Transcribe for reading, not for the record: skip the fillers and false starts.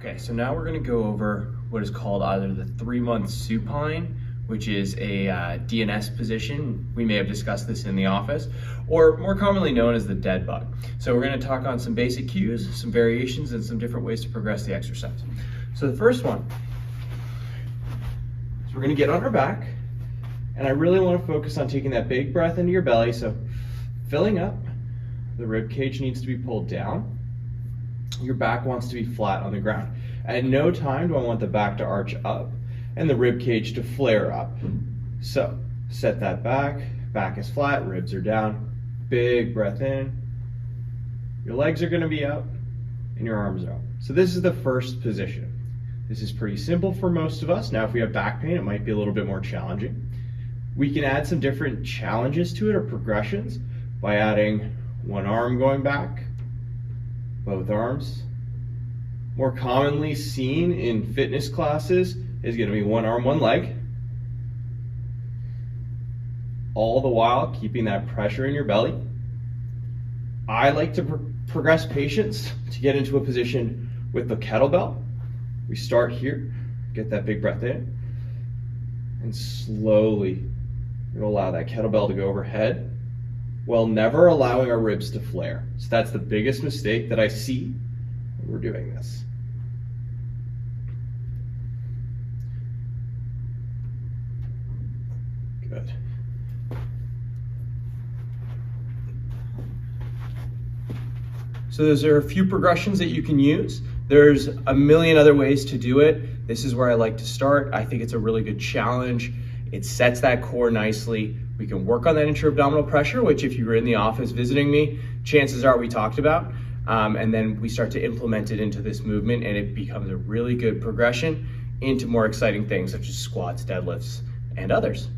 Okay, so now we're gonna go over what is called either the 3-month supine, which is a DNS position. We may have discussed this in the office, or more commonly known as the dead bug. So we're gonna talk on some basic cues, some variations, and some different ways to progress the exercise. So the first one is we're gonna get on our back, and I really wanna focus on taking that big breath into your belly. So filling up, the rib cage needs to be pulled down. Your back wants to be flat on the ground. At no time do I want the back to arch up and the rib cage to flare up. So set that back is flat, ribs are down, big breath in. Your legs are gonna be out and your arms are out. So this is the first position. This is pretty simple for most of us. Now, if we have back pain, it might be a little bit more challenging. We can add some different challenges to it or progressions by adding one arm going back, both arms. More commonly seen in fitness classes is going to be one arm, one leg. All the while keeping that pressure in your belly. I like to progress patients to get into a position with the kettlebell. We start here, get that big breath in, and slowly we'll allow that kettlebell to go overhead while never allowing our ribs to flare. So that's the biggest mistake that I see when we're doing this. Good. So those are a few progressions that you can use. There's a million other ways to do it. This is where I like to start. I think it's a really good challenge. It sets that core nicely. We can work on that intra-abdominal pressure, which if you were in the office visiting me, chances are we talked about. And then we start to implement it into this movement and it becomes a really good progression into more exciting things such as squats, deadlifts, and others.